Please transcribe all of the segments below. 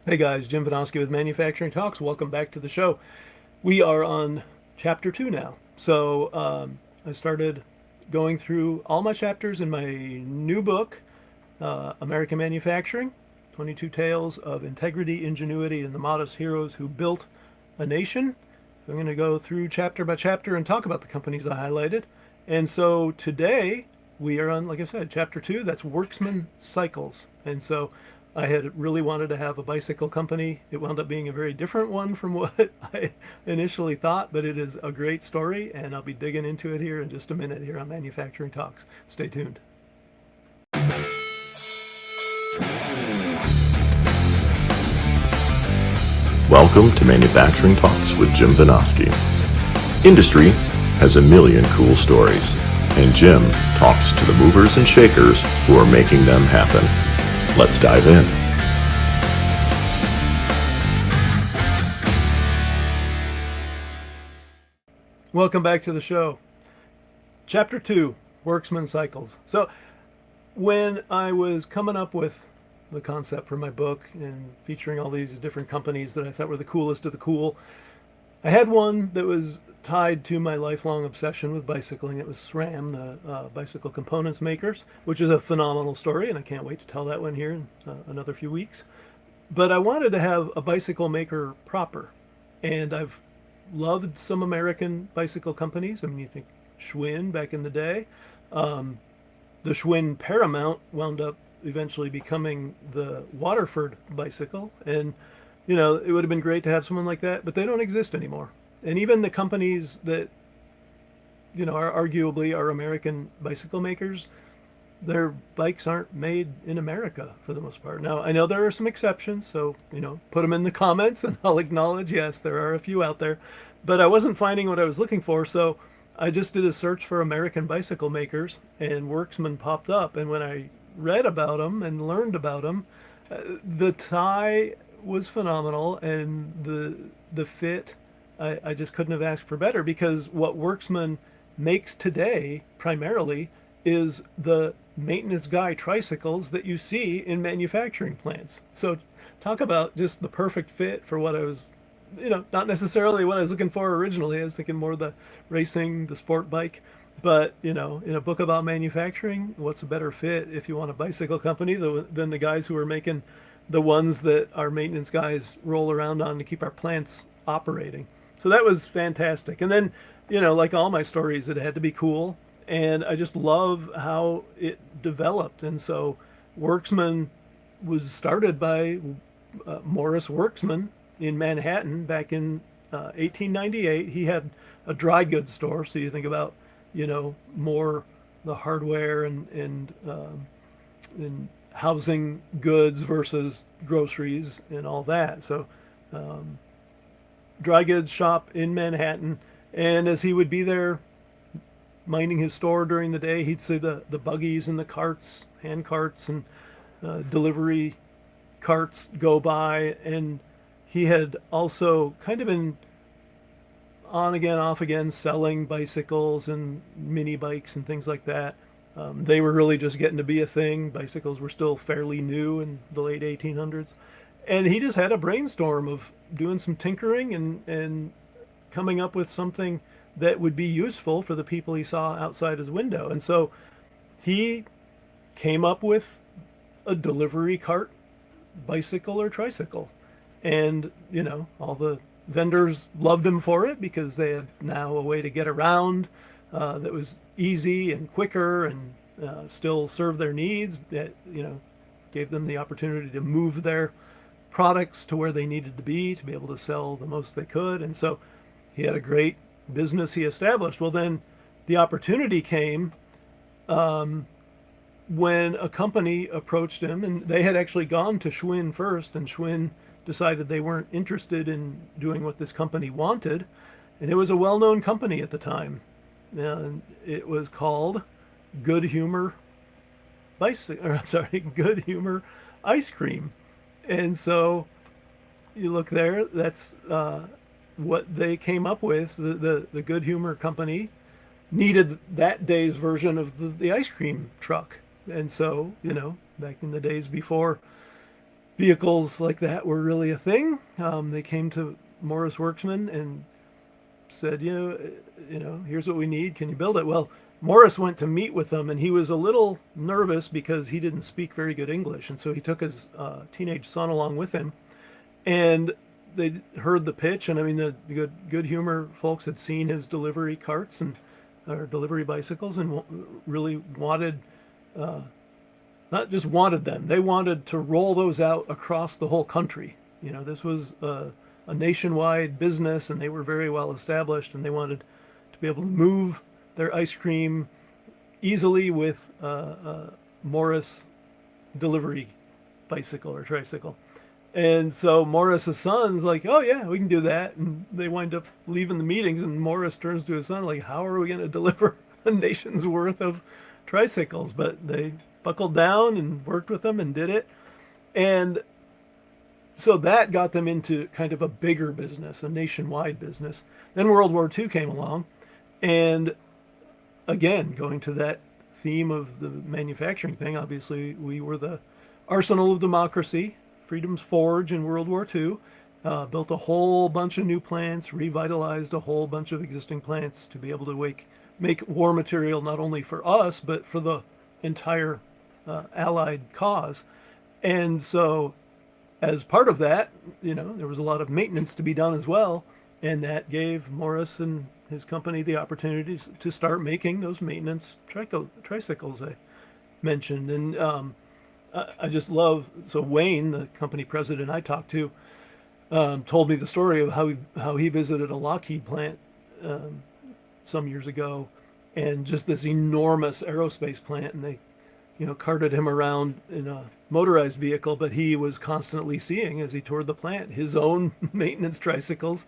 Hey guys, Jim Vinoski with Manufacturing Talks. Welcome back to the show. We are on chapter 2 now. I started going through all my chapters in my new book, American Manufacturing 22 Tales of Integrity, Ingenuity, and the Modest Heroes Who Built a Nation. So I'm going to go through chapter by chapter and talk about the companies I highlighted. And so today we are on, like I said, chapter 2. That's Worksman Cycles. And so I had really wanted to have a bicycle company. It wound up being a very different one from what I initially thought, but it is a great story, and I'll be digging into it here in just a minute here on Manufacturing Talks. Stay tuned. Welcome to Manufacturing Talks with Jim Vinoski. Industry has a million cool stories, and Jim talks to the movers and shakers who are making them happen. Let's dive in. Welcome back to the show. Chapter 2, Worksman Cycles. So when I was coming up with the concept for my book and featuring all these different companies that I thought were the coolest of the cool, I had one that was tied to my lifelong obsession with bicycling. It was SRAM, the bicycle components makers, which is a phenomenal story, and I can't wait to tell that one here in another few weeks. But I wanted to have a bicycle maker proper, and I've loved some American bicycle companies. I mean, you think Schwinn back in the day. Um, the Schwinn Paramount wound up eventually becoming the Waterford bicycle, and it would have been great to have someone like that, but they don't exist anymore. And even the companies that are arguably our American bicycle makers, their bikes aren't made in America for the most part. Now, I know there are some exceptions, so put them in the comments and I'll acknowledge, yes, there are a few out there, but I wasn't finding what I was looking for. So I just did a search for American bicycle makers, and Worksman popped up. And when I read about them and learned about them, the tie was phenomenal, and the fit, I just couldn't have asked for better, because what Worksman makes today primarily is the maintenance guy tricycles that you see in manufacturing plants. So talk about just the perfect fit for what I was, not necessarily what I was looking for originally. I was thinking more the racing, the sport bike. But, in a book about manufacturing, what's a better fit if you want a bicycle company than the guys who are making the ones that our maintenance guys roll around on to keep our plants operating? So that was fantastic. And then, like all my stories, it had to be cool. And I just love how it developed. And so Worksman was started by Morris Worksman in Manhattan back in 1898. He had a dry goods store. So you think about, more the hardware and housing goods versus groceries and all that. So dry goods shop in Manhattan. And as he would be there minding his store during the day, he'd see the buggies and the carts, hand carts and delivery carts go by. And he had also kind of been on again, off again, selling bicycles and mini bikes and things like that. They were really just getting to be a thing. Bicycles were still fairly new in the late 1800s. And he just had a brainstorm of doing some tinkering and coming up with something that would be useful for the people he saw outside his window. And so he came up with a delivery cart bicycle or tricycle. And, all the vendors loved him for it because they had now a way to get around that was easy and quicker and still serve their needs. That, gave them the opportunity to move their products to where they needed to be able to sell the most they could. And so he had a great business he established. Well, then the opportunity came when a company approached him, and they had actually gone to Schwinn first, and Schwinn decided they weren't interested in doing what this company wanted. And it was a well-known company at the time. And it was called Good Humor Good Humor Ice Cream. And so you look there, that's what they came up with. The Good Humor Company needed that day's version of the ice cream truck. And so, back in the days before vehicles like that were really a thing. They came to Morris Worksman and said, here's what we need. Can you build it? Well, Morris went to meet with them, and he was a little nervous because he didn't speak very good English, and so he took his teenage son along with him, and they heard the pitch. And I mean, the good humor folks had seen his delivery carts and or delivery bicycles, and really wanted, not just wanted them, they wanted to roll those out across the whole country. This was a nationwide business, and they were very well established, and they wanted to be able to move their ice cream easily with Morris delivery bicycle or tricycle. And so Morris's son's like, oh yeah, we can do that. And they wind up leaving the meetings, and Morris turns to his son like, how are we going to deliver a nation's worth of tricycles? But they buckled down and worked with them and did it. And so that got them into kind of a bigger business, a nationwide business. Then World War II came along, and again, going to that theme of the manufacturing thing, obviously we were the arsenal of democracy, Freedom's Forge in World War II, built a whole bunch of new plants, revitalized a whole bunch of existing plants to be able to make war material not only for us, but for the entire Allied cause. And so as part of that, there was a lot of maintenance to be done as well, and that gave Morris and his company the opportunity to start making those maintenance tricycles I mentioned. And I just love, so Wayne, the company president I talked to, told me the story of how he visited a Lockheed plant some years ago, and just this enormous aerospace plant, and they carted him around in a motorized vehicle, but he was constantly seeing, as he toured the plant, his own maintenance tricycles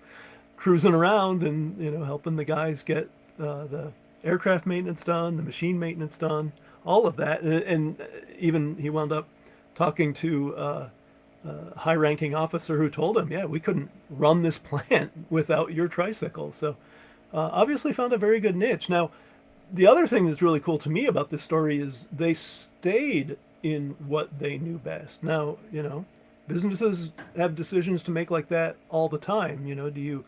cruising around and, helping the guys get the aircraft maintenance done, the machine maintenance done, all of that. And even he wound up talking to a high-ranking officer who told him, yeah, we couldn't run this plant without your tricycle. So obviously found a very good niche. Now, the other thing that's really cool to me about this story is they stayed in what they knew best. Now, businesses have decisions to make like that all the time. Do you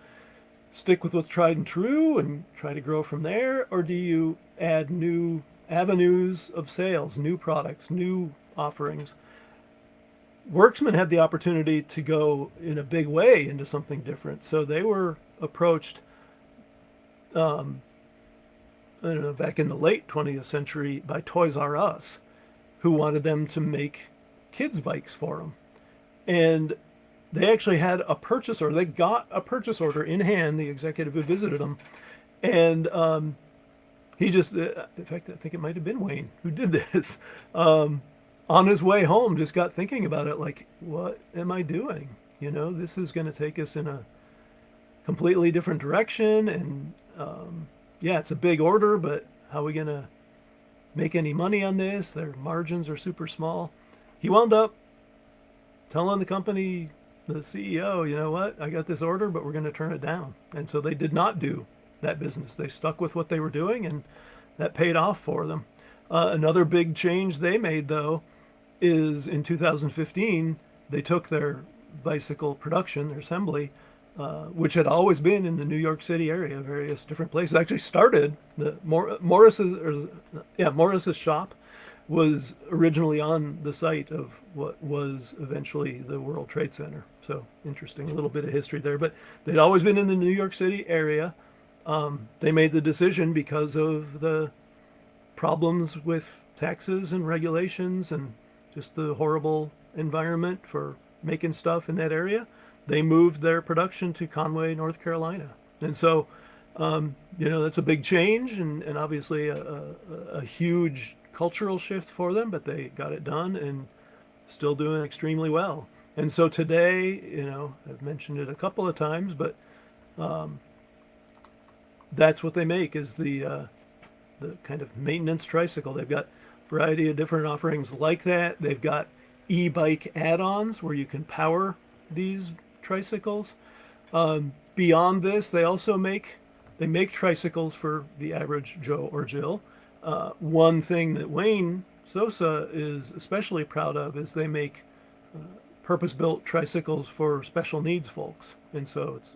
stick with what's tried and true and try to grow from there, or do you add new avenues of sales, new products, new offerings? Worksman had the opportunity to go in a big way into something different. So they were approached, back in the late 20th century by Toys R Us, who wanted them to make kids' bikes for them. And they actually had a purchase order. They got a purchase order in hand, the executive who visited them. And he just, in fact, I think it might have been Wayne who did this. On his way home, just got thinking about it, like, what am I doing? This is going to take us in a completely different direction. And yeah, it's a big order, but how are we going to make any money on this? Their margins are super small. He wound up telling the company, the CEO, you know what, I got this order, but we're going to turn it down. And so they did not do that business. They stuck with what they were doing, and that paid off for them. Another big change they made, though, is in 2015, they took their bicycle production, their assembly, which had always been in the New York City area, various different places. Actually started, Morris's shop was originally on the site of what was eventually the World Trade Center. So interesting, a little bit of history there. But they'd always been in the New York City area. They made the decision because of the problems with taxes and regulations and just the horrible environment for making stuff in that area. They moved their production to Conway, North Carolina. And so, that's a big change and obviously a huge cultural shift for them, but they got it done and still doing extremely well. And so today, I've mentioned it a couple of times, but that's what they make, is the kind of maintenance tricycle. They've got a variety of different offerings like that. They've got e-bike add-ons where you can power these tricycles. Beyond this, they also make tricycles for the average Joe or Jill. One thing that Wayne Sosa is especially proud of is they make purpose-built tricycles for special needs folks. And so it's,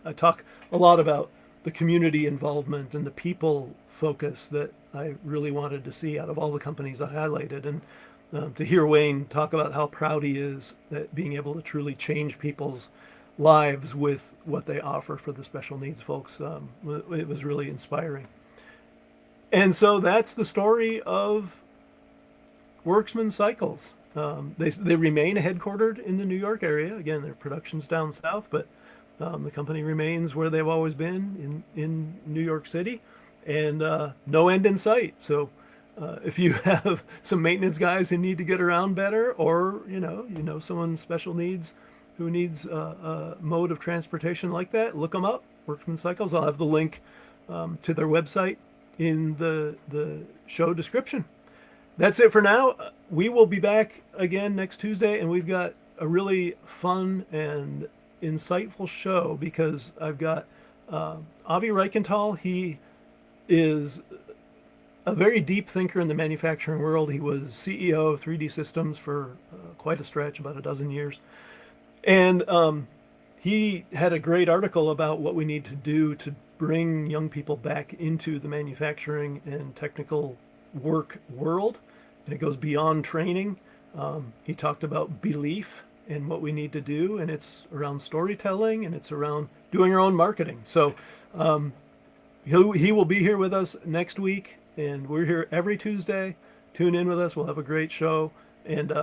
I talk a lot about the community involvement and the people focus that I really wanted to see out of all the companies I highlighted. And to hear Wayne talk about how proud he is at being able to truly change people's lives with what they offer for the special needs folks, it was really inspiring. And so that's the story of Worksman Cycles. They remain headquartered in the New York area. Again, their production's down south, but the company remains where they've always been in New York City, and no end in sight. So if you have some maintenance guys who need to get around better, or someone special needs who needs a mode of transportation like that, look them up. Worksman Cycles. I'll have the link to their website in the show description. That's it for now. We will be back again next Tuesday, and we've got a really fun and insightful show because I've got Avi Reichenthal. He is a very deep thinker in the manufacturing world. He was CEO of 3D Systems for quite a stretch, about a dozen years. And he had a great article about what we need to do to bring young people back into the manufacturing and technical work world. And it goes beyond training. He talked about belief and what we need to do, and it's around storytelling, and it's around doing our own marketing. So he will be here with us next week, and we're here every Tuesday. Tune in with us. We'll have a great show. And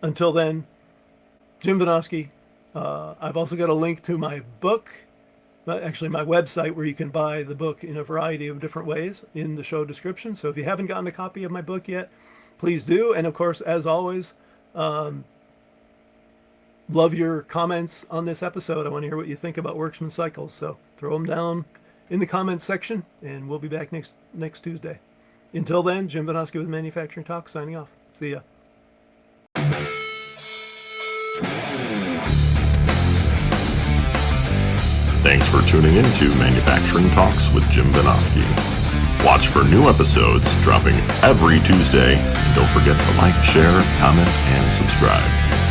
until then, Jim Vinoski. I've also got a link to my book, actually my website, where you can buy the book in a variety of different ways in the show description. So if you haven't gotten a copy of my book yet, please do. And of course, as always, love your comments on this episode. I want to hear what you think about Worksman Cycles. So throw them down in the comments section, and we'll be back next Tuesday. Until then, Jim Vinoski with Manufacturing Talk, signing off. See ya. Thanks for tuning in to Manufacturing Talks with Jim Vinoski. Watch for new episodes dropping every Tuesday. Don't forget to like, share, comment, and subscribe.